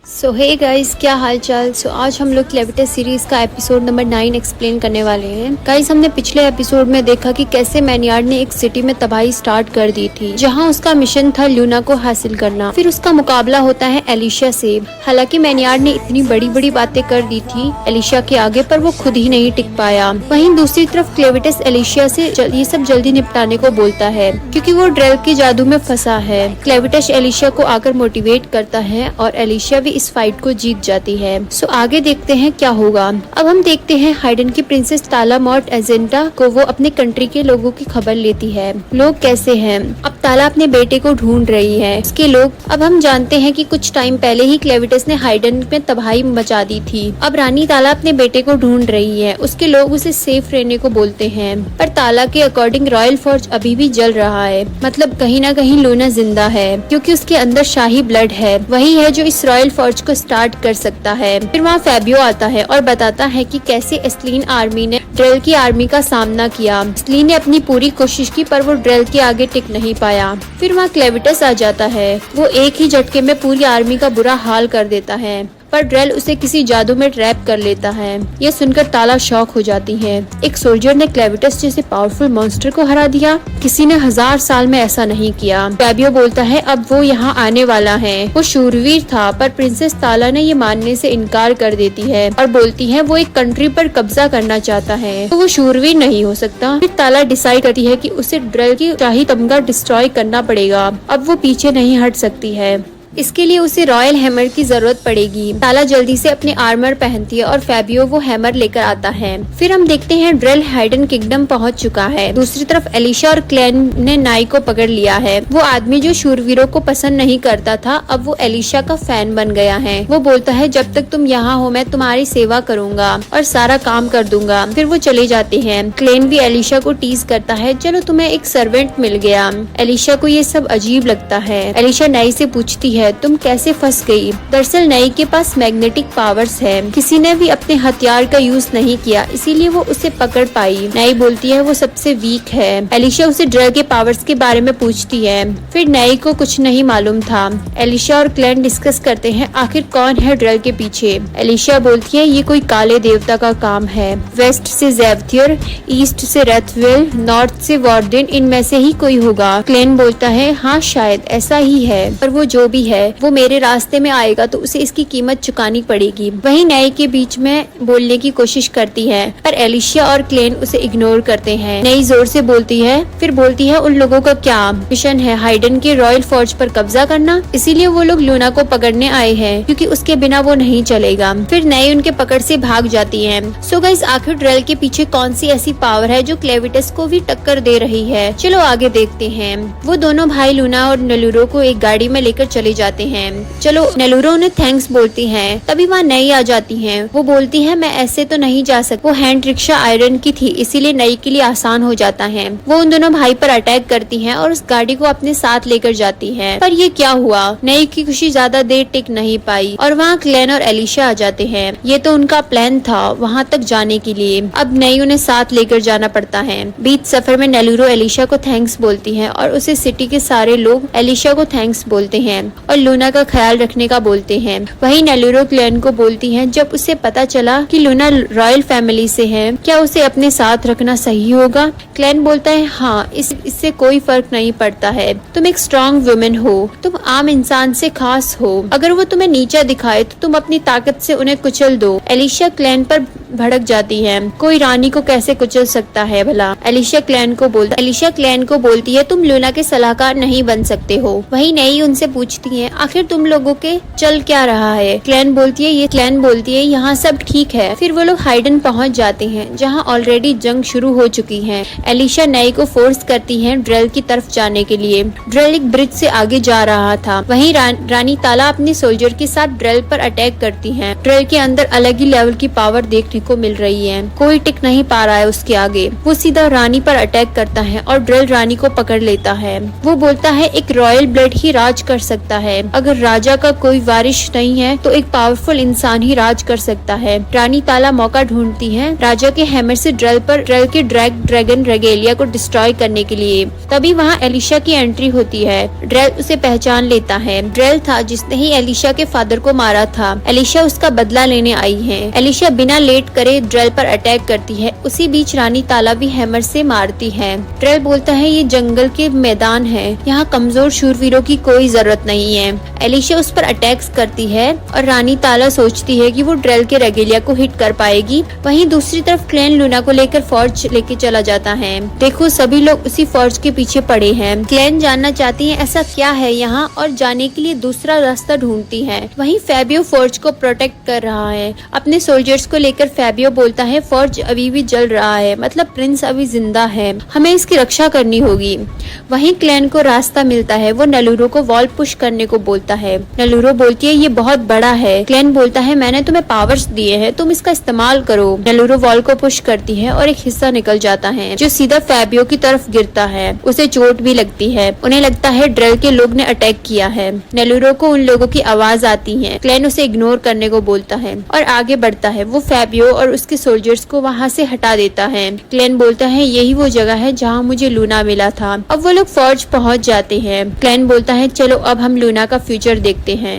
सो hey guys, क्या हाल चाल। आज हम लोग क्लेविटस सीरीज का एपिसोड नंबर 9 एक्सप्लेन करने वाले हैं। गाइस, हमने पिछले एपिसोड में देखा कि कैसे मैनियार्ड ने एक सिटी में तबाही स्टार्ट कर दी थी, जहां उसका मिशन था लूना को हासिल करना। फिर उसका मुकाबला होता है एलिशा से। हालांकि मैनियार्ड ने इतनी बड़ी बड़ी बातें कर दी थी एलिशा के आगे, पर वो खुद ही नहीं टिक पाया। वहीं दूसरी तरफ क्लेविटस एलिशा से ये सब जल्दी निपटाने को बोलता है, क्योंकि वो ड्रेल के जादू में फंसा है। क्लेविटस एलिशा को आकर मोटिवेट करता है और एलिशा भी इस फाइट को जीत जाती है। सो आगे देखते हैं क्या होगा। अब हम देखते हैं हाइडन की प्रिंसेस ताला मॉर्ट एजेंटा को वो अपने कंट्री के लोगों की खबर लेती है। लोग कैसे हैं? अब ताला अपने बेटे को ढूंढ रही है। उसके लोग, अब हम जानते हैं कि कुछ टाइम पहले ही क्लेविटस ने हाइडन में तबाही मचा दी थी। अब रानी ताला अपने बेटे को ढूंढ रही है। उसके लोग उसे सेफ रहने को बोलते हैं, पर ताला के अकॉर्डिंग रॉयल फॉर्ज अभी भी जल रहा है। मतलब कहीं ना कहीं लूना जिंदा है, क्योंकि उसके अंदर शाही ब्लड है। वही है जो इस रॉयल फॉर्ज को स्टार्ट कर सकता है। फिर वहाँ फैबियो आता है और बताता है कि कैसे एस्लीन आर्मी ने ड्रेल की आर्मी का सामना किया। एस्लीन ने अपनी पूरी कोशिश की, पर वो ड्रेल के आगे टिक नहीं पाया। फिर वहाँ क्लेविटस आ जाता है। वो एक ही झटके में पूरी आर्मी का बुरा हाल कर देता है, पर ड्रेल उसे किसी जादू में ट्रैप कर लेता है। यह सुनकर ताला शॉक हो जाती है। एक सोल्जर ने क्लेविटस जैसे पावरफुल मॉन्स्टर को हरा दिया। किसी ने 1000 साल में ऐसा नहीं किया। फैबियो बोलता है अब वो यहाँ आने वाला है। वो शूरवीर था, पर प्रिंसेस ताला ने ये मानने से इनकार कर देती है और बोलती है वो एक कंट्री पर कब्जा करना चाहता है, तो वो शूरवीर नहीं हो सकता। फिर ताला डिसाइड करती है कि उसे ड्रेल की शाही तमगा डिस्ट्रॉय करना पड़ेगा। अब वो पीछे नहीं हट सकती है। इसके लिए उसे रॉयल हैमर की जरूरत पड़ेगी। ताला जल्दी से अपने आर्मर पहनती है और फैबियो वो हैमर लेकर आता है। फिर हम देखते हैं ड्रेल हाइडन किंगडम पहुंच चुका है। दूसरी तरफ एलिशा और क्लेन ने नाई को पकड़ लिया है। वो आदमी जो शूरवीरों को पसंद नहीं करता था, अब वो एलिशा का फैन बन गया है। वो बोलता है जब तक तुम यहाँ हो मैं तुम्हारी सेवा करूंगा और सारा काम कर दूंगा। फिर वो चले जाते हैं। क्लेन भी एलिशा को टीज करता है, चलो तुम्हें एक सर्वेंट मिल गया। एलिशा को ये सब अजीब लगता है। एलिशा नाई से पूछती है तुम कैसे फंस गई? दरअसल नई के पास मैग्नेटिक पावर्स है। किसी ने भी अपने हथियार का यूज नहीं किया, इसीलिए वो उसे पकड़ पाई। नई बोलती है वो सबसे वीक है। एलिशा उसे ड्रेल के पावर्स के बारे में पूछती है। फिर नई को कुछ नहीं मालूम था। एलिशा और क्लेन डिस्कस करते हैं आखिर कौन है ड्रेल के पीछे। एलिशा बोलती है ये कोई काले देवता का काम है। वेस्ट से ज़ेफ्थियर, ईस्ट से रेथवेल, नॉर्थ से वार्डन, इनमें से ही कोई होगा। क्लेन बोलता है हाँ शायद ऐसा ही है, पर वो जो भी है वो मेरे रास्ते में आएगा तो उसे इसकी कीमत चुकानी पड़ेगी। वहीं नई के बीच में बोलने की कोशिश करती है, पर एलिशा और क्लेन उसे इग्नोर करते हैं। नई जोर से बोलती है, फिर बोलती है उन लोगों का क्या मिशन है? हाइडन के रॉयल फॉर्ज पर कब्जा करना, इसीलिए वो लोग लूना को पकड़ने आए हैं, क्योंकि उसके बिना वो नहीं चलेगा। फिर नई उनके पकड़ से भाग जाती है। सो गाइस, आखिर ड्रेल के पीछे कौन सी ऐसी पावर है जो क्लेविटस को भी टक्कर दे रही है? चलो आगे देखते हैं। वो दोनों भाई लूना और नेलूरो को एक गाड़ी में लेकर चले जाते हैं। चलो नेलूरो उन्हें थैंक्स बोलती हैं। तभी वहाँ नई आ जाती हैं। वो बोलती है मैं ऐसे तो नहीं जा सकती। वो हैंड रिक्शा आयरन की थी, इसीलिए नई के लिए आसान हो जाता है। वो उन दोनों भाई पर अटैक करती हैं और उस गाड़ी को अपने साथ लेकर जाती है। पर ये क्या हुआ? नई की खुशी ज्यादा देर टिक नहीं पाई और वहाँ क्लेन और एलिशा आ जाते हैं। ये तो उनका प्लान था वहाँ तक जाने के लिए। अब नई उन्हें साथ लेकर जाना पड़ता है। बीच सफर में नेलूरो एलिशा को थैंक्स बोलती है और उसे सिटी के सारे लोग एलिशा को थैंक्स बोलते हैं और लूना का ख्याल रखने का बोलते हैं। वहीं नेलूरो क्लेन को बोलती है जब उसे पता चला कि लूना रॉयल फैमिली से है, क्या उसे अपने साथ रखना सही होगा? क्लेन बोलता है हाँ, इससे कोई फर्क नहीं पड़ता है। तुम एक स्ट्रॉन्ग वुमेन हो, तुम आम इंसान से खास हो। अगर वो तुम्हें नीचा दिखाए तो तुम अपनी ताकत से उन्हें कुचल दो। एलिशा क्लेन पर भड़क जाती है। कोई रानी को कैसे कुचल सकता है भला? एलिशा क्लेन को बोलती है तुम लूना के सलाहकार नहीं बन सकते हो। वहीं नई उनसे पूछती है आखिर तुम लोगों के चल क्या रहा है? क्लेन बोलती है यहाँ सब ठीक है। फिर वो लोग हाइडन पहुँच जाते हैं, जहाँ ऑलरेडी जंग शुरू हो चुकी है। एलिशा नई को फोर्स करती है ड्रेल की तरफ जाने के लिए। ड्रेल एक ब्रिज से आगे जा रहा था। वहीं रानी ताला अपने सोल्जर के साथ ड्रेल पर अटैक करती है। ड्रेल के अंदर अलग ही लेवल की पावर देखने को मिल रही है। कोई टिक नहीं पा रहा है उसके आगे। वो सीधा रानी पर अटैक करता है और ड्रेल रानी को पकड़ लेता है। वो बोलता है एक रॉयल ब्लड ही राज कर सकता है, अगर राजा का कोई वारिस नहीं है तो एक पावरफुल इंसान ही राज कर सकता है। रानी ताला मौका ढूंढती है राजा के हैमर से ड्रेल के ड्रैगन रेगेलिया को डिस्ट्रॉय करने के लिए। तभी वहाँ एलिशा की एंट्री होती है। ड्रेल उसे पहचान लेता है। ड्रेल था जिसने ही एलिशा के फादर को मारा था। एलिशा उसका बदला लेने आई है। एलिशा बिना लेट करे ड्रेल पर अटैक करती है। उसी बीच रानी ताला भी हैमर से मारती है। ड्रेल बोलता है ये जंगल के मैदान है, यहाँ कमजोर शूरवीरों की कोई जरूरत नहीं है। एलिशा उस पर अटैक्स करती है और रानी ताला सोचती है कि वो ड्रेल के रेगेलिया को हिट कर पाएगी। वहीं दूसरी तरफ क्लैन लूना को लेकर फौज लेके चला जाता है। देखो सभी लोग उसी फौज के पीछे पड़े हैं। क्लैन जानना चाहती है ऐसा क्या है यहाँ और जाने के लिए दूसरा रास्ता ढूंढती है। वहीं फैबियो फौज को प्रोटेक्ट कर रहा है। अपने सोल्जर्स को लेकर फैबियो बोलता है फौज अभी भी जल रहा है, मतलब प्रिंस अभी जिंदा है, हमें इसकी रक्षा करनी होगी। वहीं क्लैन को रास्ता मिलता है। वो नेलूरो को वॉल पुश करने को बोलता है। नेलूरो बोलती है ये बहुत बड़ा है। क्लैन बोलता है मैंने तुम्हें पावर्स दिए हैं, तुम इसका इस्तेमाल करो। नेलूरो वॉल को पुश करती है और एक हिस्सा निकल जाता है जो सीधा फैबियो की तरफ गिरता है। उसे चोट भी लगती है। उन्हें लगता है ड्रेल के लोग ने अटैक किया है। नेलूरो को उन लोगों की आवाज आती है। क्लैन उसे इग्नोर करने को बोलता है और आगे बढ़ता है। वो फैबियो और उसके सोल्जर्स को वहाँ से हटा देता है। क्लैन बोलता है यही वो जगह है जहाँ मुझे लूना मिला था। अब वो लोग फौज पहुँच जाते हैं। क्लैन बोलता है चलो अब हम लूना का फ्यूचर देखते हैं।